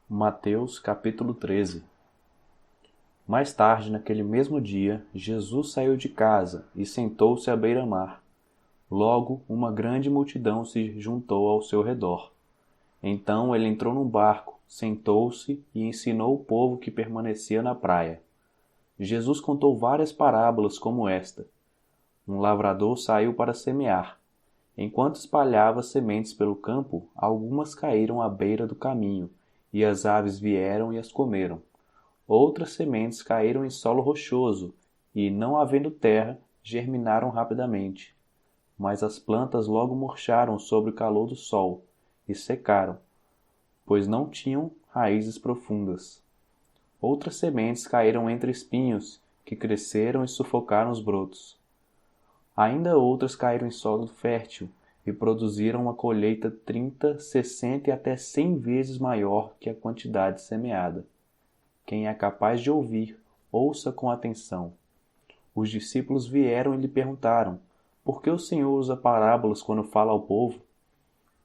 Mateus capítulo 13. Mais tarde, naquele mesmo dia, Jesus saiu de casa e sentou-se à beira-mar. Logo, uma grande multidão se juntou ao seu redor. Então ele entrou num barco, sentou-se e ensinou o povo que permanecia na praia. Jesus contou várias parábolas como esta. Um lavrador saiu para semear. Enquanto espalhava sementes pelo campo, algumas caíram à beira do caminho, e as aves vieram e as comeram. Outras sementes caíram em solo rochoso, e, não havendo terra, germinaram rapidamente. Mas as plantas logo murcharam sob o calor do sol, e secaram, pois não tinham raízes profundas. Outras sementes caíram entre espinhos, que cresceram e sufocaram os brotos. Ainda outras caíram em solo fértil e produziram uma colheita 30, 60 e até 100 vezes maior que a quantidade semeada. Quem é capaz de ouvir, ouça com atenção. Os discípulos vieram e lhe perguntaram: por que o Senhor usa parábolas quando fala ao povo?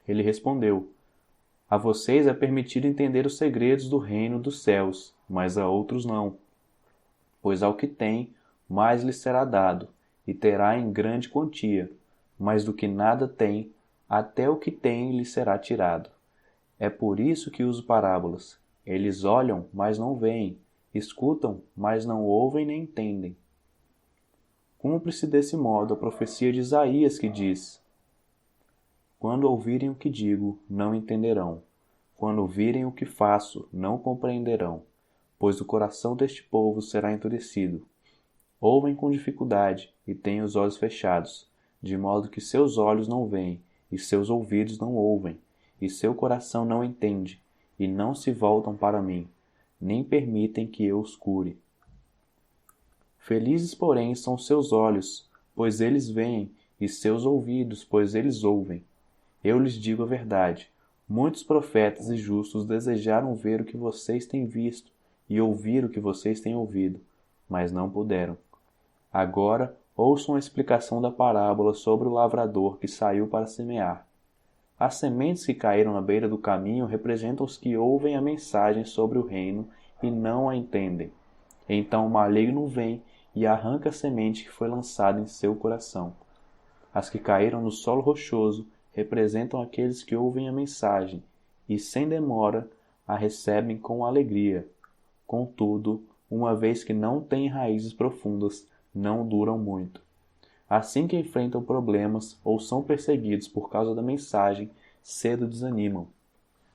Ele respondeu: a vocês é permitido entender os segredos do reino dos céus, mas a outros não. Pois ao que tem, mais lhe será dado, e terá em grande quantia, mas do que nada tem, até o que tem lhe será tirado. É por isso que uso parábolas. Eles olham, mas não veem, escutam, mas não ouvem nem entendem. Cumpre-se desse modo a profecia de Isaías que diz: quando ouvirem o que digo, não entenderão. Quando ouvirem o que faço, não compreenderão, pois o coração deste povo será endurecido. Ouvem com dificuldade e têm os olhos fechados, de modo que seus olhos não veem, e seus ouvidos não ouvem, e seu coração não entende, e não se voltam para mim, nem permitem que eu os cure. Felizes, porém, são seus olhos, pois eles veem, e seus ouvidos, pois eles ouvem. Eu lhes digo a verdade: muitos profetas e justos desejaram ver o que vocês têm visto e ouvir o que vocês têm ouvido, mas não puderam. Agora, ouçam a explicação da parábola sobre o lavrador que saiu para semear. As sementes que caíram à beira do caminho representam os que ouvem a mensagem sobre o reino e não a entendem. Então o maligno vem e arranca a semente que foi lançada em seu coração. As que caíram no solo rochoso representam aqueles que ouvem a mensagem e, sem demora, a recebem com alegria. Contudo, uma vez que não têm raízes profundas, não duram muito. Assim que enfrentam problemas ou são perseguidos por causa da mensagem, cedo desanimam.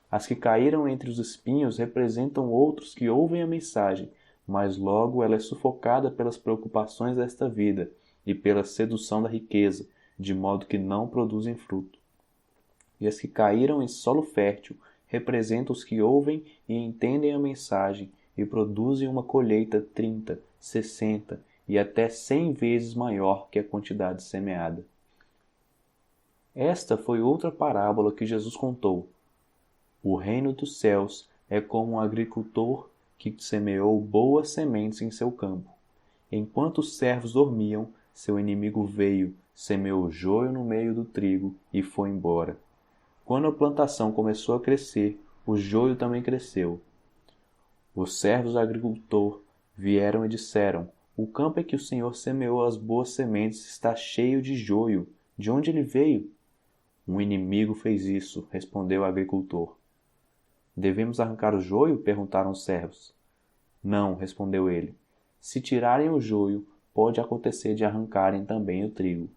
As que caíram entre os espinhos representam outros que ouvem a mensagem, mas logo ela é sufocada pelas preocupações desta vida e pela sedução da riqueza, de modo que não produzem fruto. E as que caíram em solo fértil representam os que ouvem e entendem a mensagem e produzem uma colheita 30, 60 e até 100 vezes maior que a quantidade semeada. Esta foi outra parábola que Jesus contou. O reino dos céus é como um agricultor que semeou boas sementes em seu campo. Enquanto os servos dormiam, seu inimigo veio, semeou joio no meio do trigo e foi embora. Quando a plantação começou a crescer, o joio também cresceu. Os servos do agricultor vieram e disseram: o campo em que o Senhor semeou as boas sementes está cheio de joio. De onde ele veio? Um inimigo fez isso, respondeu o agricultor. Devemos arrancar o joio? Perguntaram os servos. Não, respondeu ele. Se tirarem o joio, pode acontecer de arrancarem também o trigo.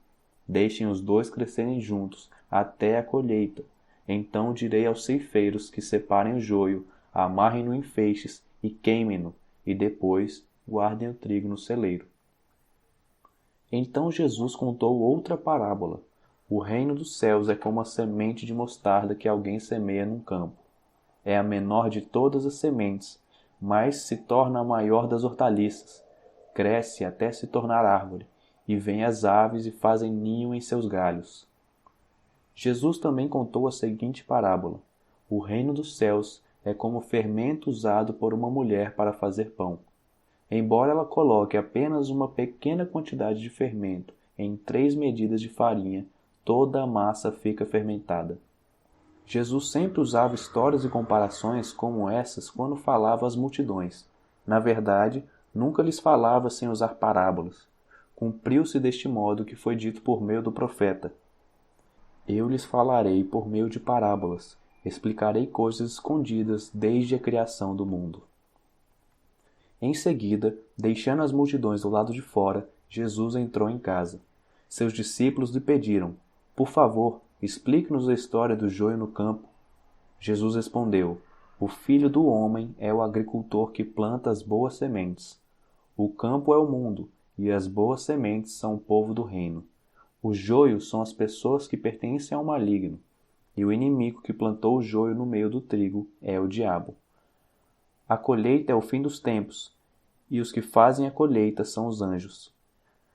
Deixem os dois crescerem juntos até a colheita. Então direi aos ceifeiros que separem o joio, amarrem-no em feixes e queimem-no, e depois guardem o trigo no celeiro. Então Jesus contou outra parábola. O reino dos céus é como a semente de mostarda que alguém semeia num campo. É a menor de todas as sementes, mas se torna a maior das hortaliças. Cresce até se tornar árvore, e vêm as aves e fazem ninho em seus galhos. Jesus também contou a seguinte parábola. O reino dos céus é como fermento usado por uma mulher para fazer pão. Embora ela coloque apenas uma pequena quantidade de fermento em 3 medidas de farinha, toda a massa fica fermentada. Jesus sempre usava histórias e comparações como essas quando falava às multidões. Na verdade, nunca lhes falava sem usar parábolas. Cumpriu-se deste modo o que foi dito por meio do profeta: Eu lhes falarei por meio de parábolas, explicarei coisas escondidas desde a criação do mundo. Em seguida, deixando as multidões do lado de fora, Jesus entrou em casa. Seus discípulos lhe pediram: Por favor, explique-nos a história do joio no campo. Jesus respondeu: O filho do homem é o agricultor que planta as boas sementes. O campo é o mundo, e as boas sementes são o povo do reino. Os joios são as pessoas que pertencem ao maligno, e o inimigo que plantou o joio no meio do trigo é o diabo. A colheita é o fim dos tempos, e os que fazem a colheita são os anjos.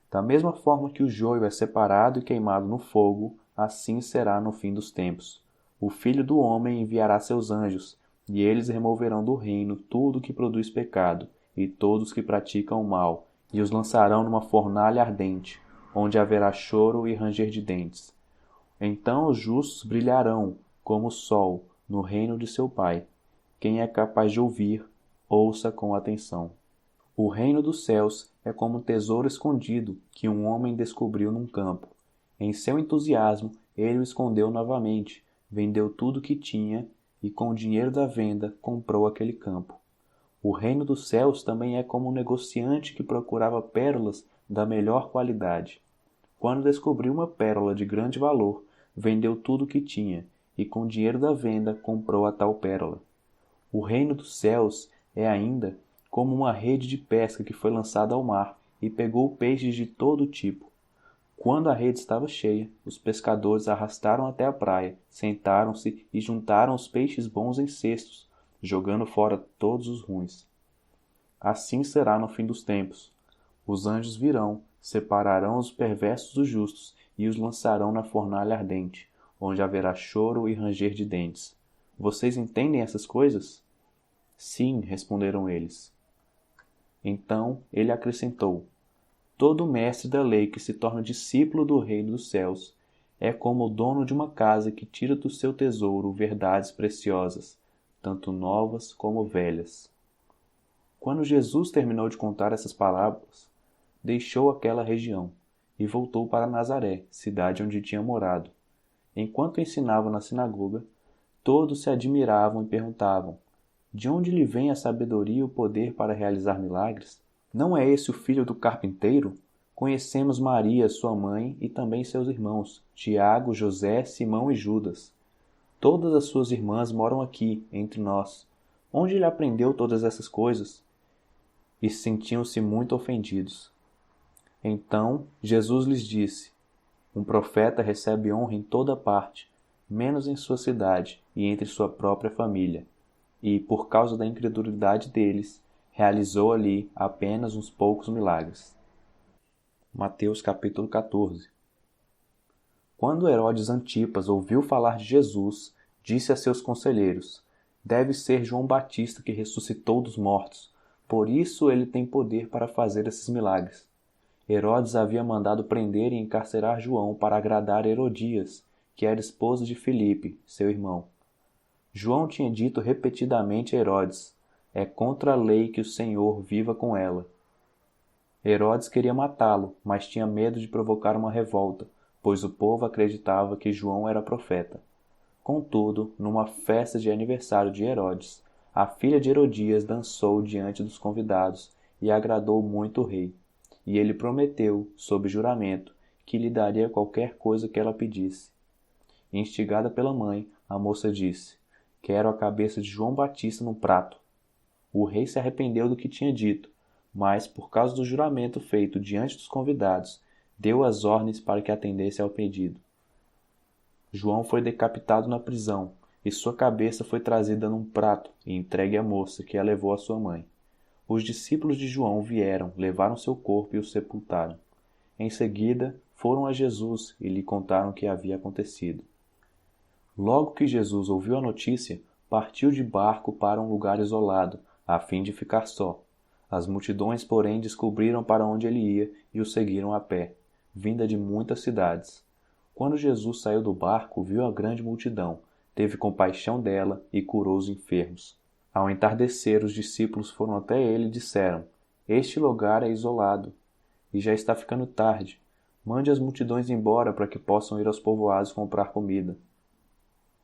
Da mesma forma que o joio é separado e queimado no fogo, assim será no fim dos tempos. O Filho do Homem enviará seus anjos, e eles removerão do reino tudo que produz pecado, e todos que praticam o mal, e os lançarão numa fornalha ardente, onde haverá choro e ranger de dentes. Então os justos brilharão, como o sol, no reino de seu Pai. Quem é capaz de ouvir, ouça com atenção. O reino dos céus é como um tesouro escondido que um homem descobriu num campo. Em seu entusiasmo, ele o escondeu novamente, vendeu tudo o que tinha e, com o dinheiro da venda, comprou aquele campo. O reino dos céus também é como um negociante que procurava pérolas da melhor qualidade. Quando descobriu uma pérola de grande valor, vendeu tudo o que tinha e, com o dinheiro da venda, comprou a tal pérola. O reino dos céus é ainda como uma rede de pesca que foi lançada ao mar e pegou peixes de todo tipo. Quando a rede estava cheia, os pescadores arrastaram até a praia, sentaram-se e juntaram os peixes bons em cestos, jogando fora todos os ruins. Assim será no fim dos tempos. Os anjos virão, separarão os perversos dos justos e os lançarão na fornalha ardente, onde haverá choro e ranger de dentes. Vocês entendem essas coisas? Sim, responderam eles. Então ele acrescentou: Todo mestre da lei que se torna discípulo do reino dos céus é como o dono de uma casa que tira do seu tesouro verdades preciosas, tanto novas como velhas. Quando Jesus terminou de contar essas parábolas, deixou aquela região e voltou para Nazaré, cidade onde tinha morado. Enquanto ensinava na sinagoga, todos se admiravam e perguntavam: De onde lhe vem a sabedoria e o poder para realizar milagres? Não é esse o filho do carpinteiro? Conhecemos Maria, sua mãe, e também seus irmãos, Tiago, José, Simão e Judas. Todas as suas irmãs moram aqui, entre nós. Onde ele aprendeu todas essas coisas? E sentiam-se muito ofendidos. Então Jesus lhes disse: Um profeta recebe honra em toda parte, menos em sua cidade e entre sua própria família. E, por causa da incredulidade deles, realizou ali apenas uns poucos milagres. Mateus capítulo 14. Quando Herodes Antipas ouviu falar de Jesus, disse a seus conselheiros: Deve ser João Batista que ressuscitou dos mortos, por isso ele tem poder para fazer esses milagres. Herodes havia mandado prender e encarcerar João para agradar Herodias, que era esposa de Filipe, seu irmão. João tinha dito repetidamente a Herodes: É contra a lei que o Senhor viva com ela. Herodes queria matá-lo, mas tinha medo de provocar uma revolta, pois o povo acreditava que João era profeta. Contudo, numa festa de aniversário de Herodes, a filha de Herodias dançou diante dos convidados e agradou muito o rei. E ele prometeu, sob juramento, que lhe daria qualquer coisa que ela pedisse. Instigada pela mãe, a moça disse: Quero a cabeça de João Batista no prato. O rei se arrependeu do que tinha dito, mas, por causa do juramento feito diante dos convidados, deu as ordens para que atendesse ao pedido. João foi decapitado na prisão, e sua cabeça foi trazida num prato e entregue à moça, que a levou à sua mãe. Os discípulos de João vieram, levaram seu corpo e o sepultaram. Em seguida, foram a Jesus e lhe contaram o que havia acontecido. Logo que Jesus ouviu a notícia, partiu de barco para um lugar isolado, a fim de ficar só. As multidões, porém, descobriram para onde ele ia e o seguiram a pé, vinda de muitas cidades. Quando Jesus saiu do barco, viu a grande multidão, teve compaixão dela e curou os enfermos. Ao entardecer, os discípulos foram até ele e disseram: Este lugar é isolado e já está ficando tarde. Mande as multidões embora para que possam ir aos povoados comprar comida.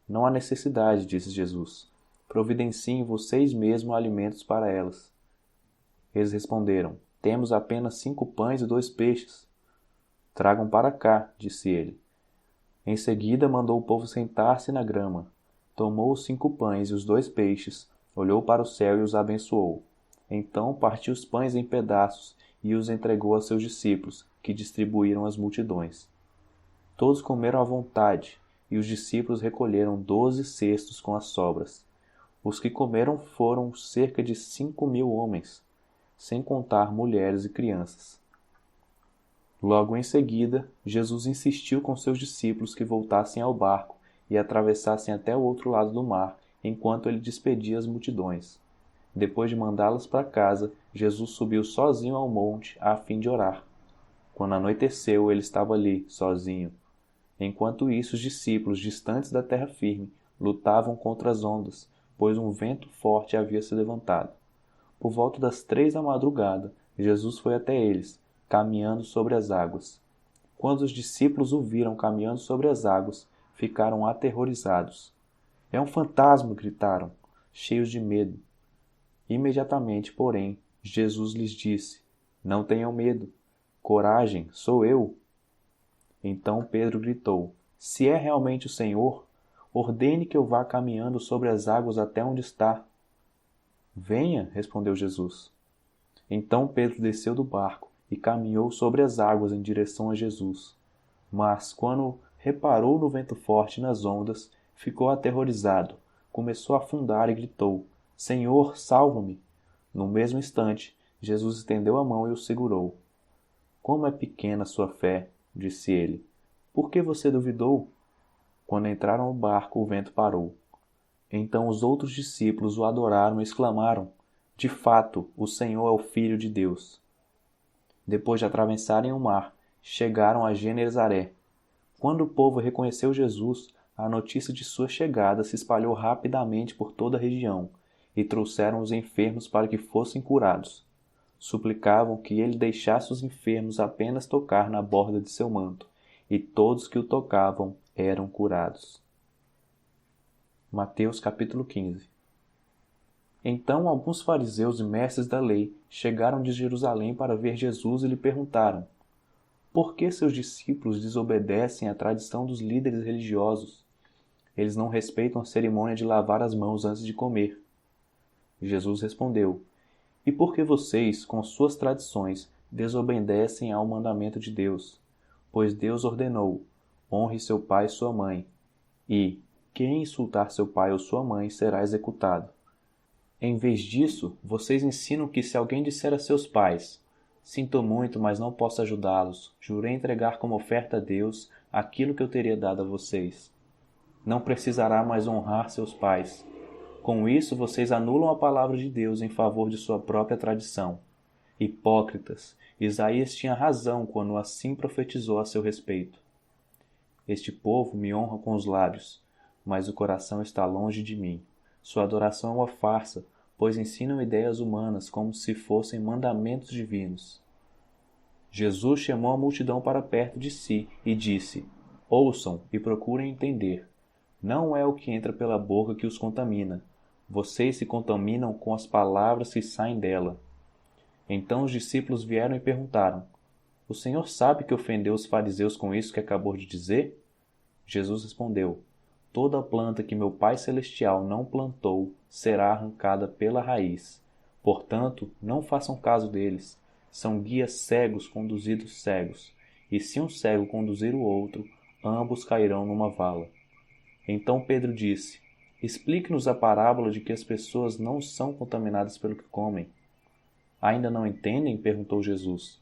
Não há necessidade, disse Jesus. Providenciem vocês mesmos alimentos para elas. Eles responderam: Temos apenas 5 pães e 2 peixes. Tragam para cá, disse ele. Em seguida mandou o povo sentar-se na grama. Tomou os 5 pães e os 2 peixes, olhou para o céu e os abençoou. Então partiu os pães em pedaços e os entregou a seus discípulos, que distribuíram às multidões. Todos comeram à vontade, e os discípulos recolheram 12 cestos com as sobras. Os que comeram foram cerca de 5.000 homens, sem contar mulheres e crianças. Logo em seguida, Jesus insistiu com seus discípulos que voltassem ao barco e atravessassem até o outro lado do mar, enquanto ele despedia as multidões. Depois de mandá-las para casa, Jesus subiu sozinho ao monte a fim de orar. Quando anoiteceu, ele estava ali, sozinho. Enquanto isso, os discípulos, distantes da terra firme, lutavam contra as ondas, pois um vento forte havia se levantado. Por volta das 3 da madrugada, Jesus foi até eles, caminhando sobre as águas. Quando os discípulos o viram caminhando sobre as águas, ficaram aterrorizados. É um fantasma! Gritaram, cheios de medo. Imediatamente, porém, Jesus lhes disse: Não tenham medo. Coragem, sou eu. Então Pedro gritou: Se é realmente o Senhor, ordene que eu vá caminhando sobre as águas até onde está. Venha, respondeu Jesus. Então Pedro desceu do barco e caminhou sobre as águas em direção a Jesus. Mas, quando reparou no vento forte e nas ondas, ficou aterrorizado, começou a afundar e gritou: Senhor, salva-me! No mesmo instante, Jesus estendeu a mão e o segurou. Como é pequena a sua fé, disse ele. Por que você duvidou? Quando entraram no barco, o vento parou. Então os outros discípulos o adoraram e exclamaram: De fato, o Senhor é o Filho de Deus. Depois de atravessarem o mar, chegaram a Genesaré. Quando o povo reconheceu Jesus, a notícia de sua chegada se espalhou rapidamente por toda a região, e trouxeram os enfermos para que fossem curados. Suplicavam que ele deixasse os enfermos apenas tocar na borda de seu manto, e todos que o tocavam eram curados. Mateus capítulo 15. Então alguns fariseus e mestres da lei chegaram de Jerusalém para ver Jesus e lhe perguntaram: Por que seus discípulos desobedecem à tradição dos líderes religiosos? Eles não respeitam a cerimônia de lavar as mãos antes de comer. Jesus respondeu: E por que vocês, com suas tradições, desobedecem ao mandamento de Deus? Pois Deus ordenou: honre seu pai e sua mãe, e quem insultar seu pai ou sua mãe será executado. Em vez disso, vocês ensinam que se alguém disser a seus pais: Sinto muito, mas não posso ajudá-los. Jurei entregar como oferta a Deus aquilo que eu teria dado a vocês. Não precisará mais honrar seus pais. Com isso, vocês anulam a palavra de Deus em favor de sua própria tradição. Hipócritas, Isaías tinha razão quando assim profetizou a seu respeito. Este povo me honra com os lábios, mas o coração está longe de mim. Sua adoração é uma farsa, pois ensinam ideias humanas como se fossem mandamentos divinos. Jesus chamou a multidão para perto de si e disse: Ouçam e procurem entender. Não é o que entra pela boca que os contamina. Vocês se contaminam com as palavras que saem dela. Então os discípulos vieram e perguntaram: O Senhor sabe que ofendeu os fariseus com isso que acabou de dizer? Jesus respondeu: Toda planta que meu Pai Celestial não plantou será arrancada pela raiz. Portanto, não façam caso deles. São guias cegos conduzidos cegos. E se um cego conduzir o outro, ambos cairão numa vala. Então Pedro disse: Explique-nos a parábola de que as pessoas não são contaminadas pelo que comem. Ainda não entendem? Perguntou Jesus.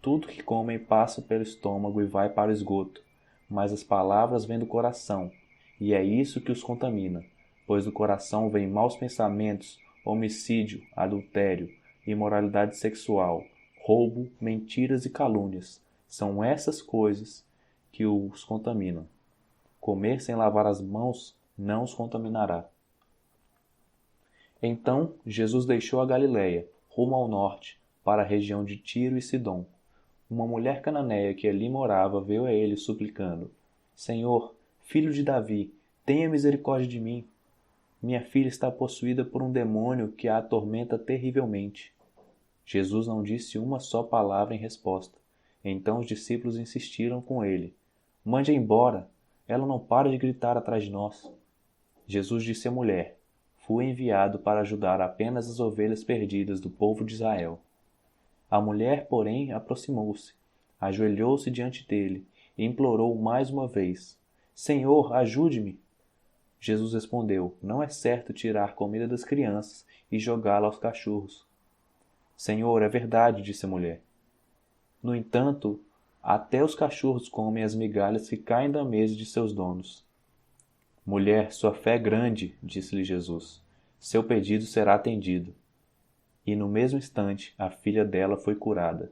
Tudo que comem passa pelo estômago e vai para o esgoto, mas as palavras vêm do coração, e é isso que os contamina, pois do coração vêm maus pensamentos, homicídio, adultério, imoralidade sexual, roubo, mentiras e calúnias. São essas coisas que os contaminam. Comer sem lavar as mãos não os contaminará. Então Jesus deixou a Galiléia, rumo ao norte, para a região de Tiro e Sidom. Uma mulher cananeia que ali morava veio a ele suplicando: Senhor, filho de Davi, tenha misericórdia de mim. Minha filha está possuída por um demônio que a atormenta terrivelmente. Jesus não disse uma só palavra em resposta. Então os discípulos insistiram com ele: Mande-a embora, ela não para de gritar atrás de nós. Jesus disse à mulher: Fui enviado para ajudar apenas as ovelhas perdidas do povo de Israel. A mulher, porém, aproximou-se, ajoelhou-se diante dele e implorou mais uma vez: Senhor, ajude-me! Jesus respondeu: Não é certo tirar comida das crianças e jogá-la aos cachorros. Senhor, é verdade, disse a mulher. No entanto, até os cachorros comem as migalhas que caem da mesa de seus donos. Mulher, sua fé é grande, disse-lhe Jesus. Seu pedido será atendido. E no mesmo instante a filha dela foi curada.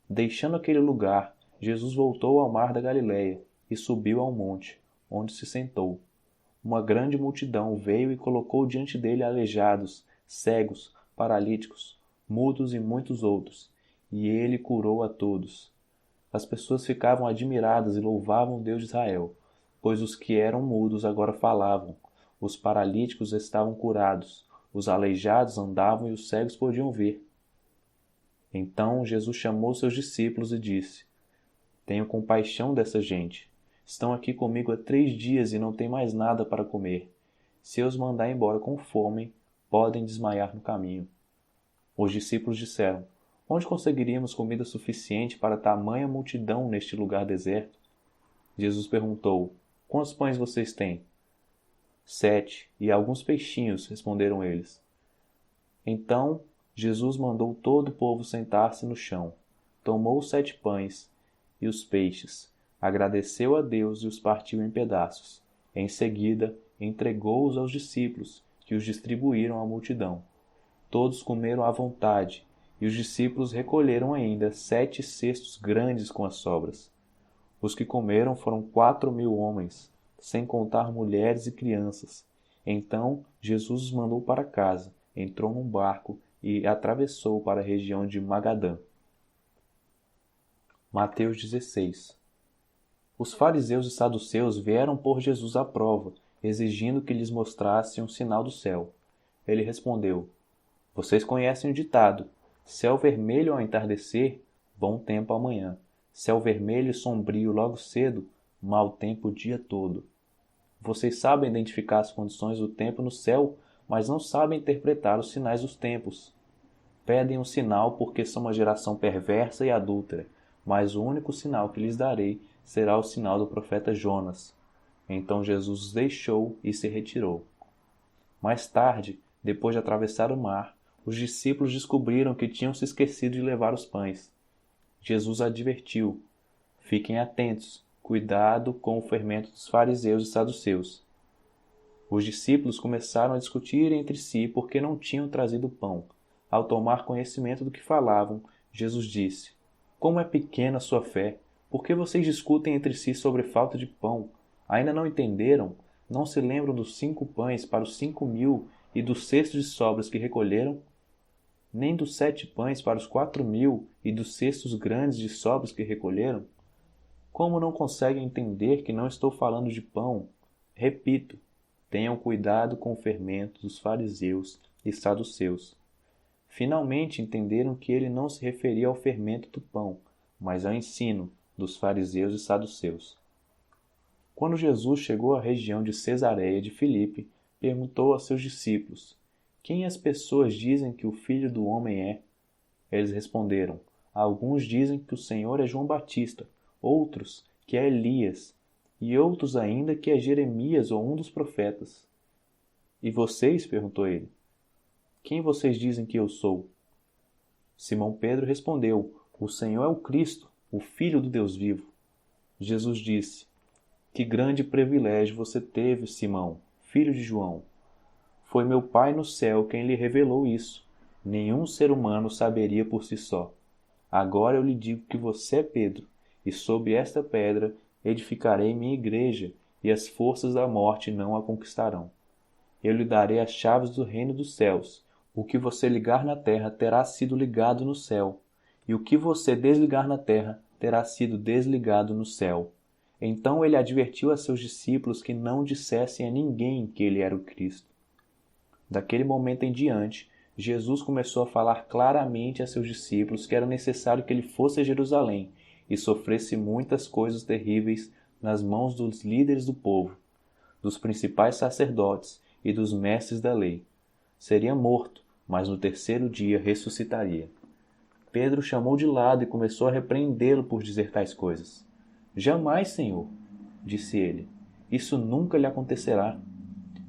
Deixando aquele lugar, Jesus voltou ao mar da Galileia e subiu ao monte, onde se sentou. Uma grande multidão veio e colocou diante dele aleijados, cegos, paralíticos, mudos e muitos outros, e ele curou a todos. As pessoas ficavam admiradas e louvavam o Deus de Israel, pois os que eram mudos agora falavam, os paralíticos estavam curados, os aleijados andavam e os cegos podiam ver. Então Jesus chamou seus discípulos e disse: Tenho compaixão dessa gente. Estão aqui comigo há 3 dias e não têm mais nada para comer. Se eu os mandar embora com fome, podem desmaiar no caminho. Os discípulos disseram: Onde conseguiríamos comida suficiente para tamanha multidão neste lugar deserto? Jesus perguntou: Quantos pães vocês têm? 7, e alguns peixinhos, responderam eles. Então Jesus mandou todo o povo sentar-se no chão, tomou os 7 pães e os peixes, agradeceu a Deus e os partiu em pedaços. Em seguida, entregou-os aos discípulos, que os distribuíram à multidão. Todos comeram à vontade, e os discípulos recolheram ainda 7 cestos grandes com as sobras. Os que comeram foram 4.000 homens, sem contar mulheres e crianças. Então Jesus os mandou para casa, entrou num barco e atravessou para a região de Magadã. Mateus 16. Os fariseus e saduceus vieram pôr Jesus à prova, exigindo que lhes mostrasse um sinal do céu. Ele respondeu: Vocês conhecem o ditado: céu vermelho ao entardecer, bom tempo amanhã. Céu vermelho e sombrio logo cedo, mau tempo o dia todo. Vocês sabem identificar as condições do tempo no céu, mas não sabem interpretar os sinais dos tempos. Pedem um sinal porque são uma geração perversa e adúltera, mas o único sinal que lhes darei será o sinal do profeta Jonas. Então Jesus os deixou e se retirou. Mais tarde, depois de atravessar o mar, os discípulos descobriram que tinham se esquecido de levar os pães. Jesus advertiu: Fiquem atentos, cuidado com o fermento dos fariseus e saduceus. Os discípulos começaram a discutir entre si porque não tinham trazido pão. Ao tomar conhecimento do que falavam, Jesus disse: Como é pequena a sua fé! Por que vocês discutem entre si sobre falta de pão? Ainda não entenderam? Não se lembram dos 5 pães para os 5.000 e dos cestos de sobras que recolheram? Nem dos 7 pães para os 4.000 e dos cestos grandes de sobras que recolheram? Como não conseguem entender que não estou falando de pão? Repito, tenham cuidado com o fermento dos fariseus e saduceus. Finalmente entenderam que ele não se referia ao fermento do pão, mas ao ensino dos fariseus e saduceus. Quando Jesus chegou à região de Cesareia de Filipe, perguntou a seus discípulos: Quem as pessoas dizem que o Filho do Homem é? Eles responderam: Alguns dizem que o Senhor é João Batista, outros que é Elias, e outros ainda que é Jeremias ou um dos profetas. E vocês? Perguntou ele. Quem vocês dizem que eu sou? Simão Pedro respondeu: O Senhor é o Cristo, o Filho do Deus vivo. Jesus disse: Que grande privilégio você teve, Simão, filho de João. Foi meu Pai no céu quem lhe revelou isso. Nenhum ser humano saberia por si só. Agora eu lhe digo que você é Pedro, e sobre esta pedra edificarei minha igreja, e as forças da morte não a conquistarão. Eu lhe darei as chaves do reino dos céus. O que você ligar na terra terá sido ligado no céu, e o que você desligar na terra terá sido desligado no céu. Então ele advertiu a seus discípulos que não dissessem a ninguém que ele era o Cristo. Daquele momento em diante, Jesus começou a falar claramente a seus discípulos que era necessário que ele fosse a Jerusalém e sofresse muitas coisas terríveis nas mãos dos líderes do povo, dos principais sacerdotes e dos mestres da lei. Seria morto, mas no terceiro dia ressuscitaria. Pedro chamou de lado e começou a repreendê-lo por dizer tais coisas. Jamais, Senhor, disse ele, isso nunca lhe acontecerá.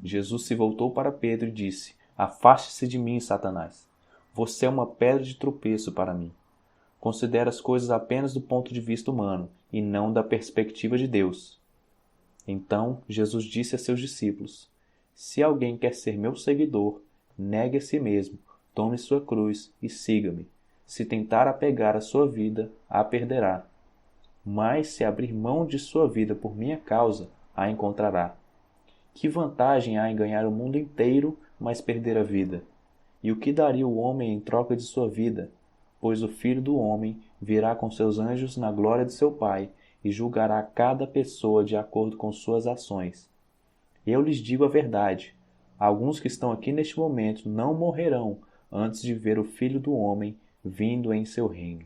Jesus se voltou para Pedro e disse, afaste-se de mim, Satanás. Você é uma pedra de tropeço para mim. Considera as coisas apenas do ponto de vista humano e não da perspectiva de Deus. Então Jesus disse a seus discípulos, se alguém quer ser meu seguidor, negue a si mesmo, tome sua cruz e siga-me. Se tentar apegar a sua vida, a perderá. Mas se abrir mão de sua vida por minha causa, a encontrará. Que vantagem há em ganhar o mundo inteiro, mas perder a vida? E o que daria o homem em troca de sua vida? Pois o Filho do Homem virá com seus anjos na glória de seu Pai e julgará cada pessoa de acordo com suas ações. Eu lhes digo a verdade. Alguns que estão aqui neste momento não morrerão antes de ver o Filho do Homem vindo em seu reino.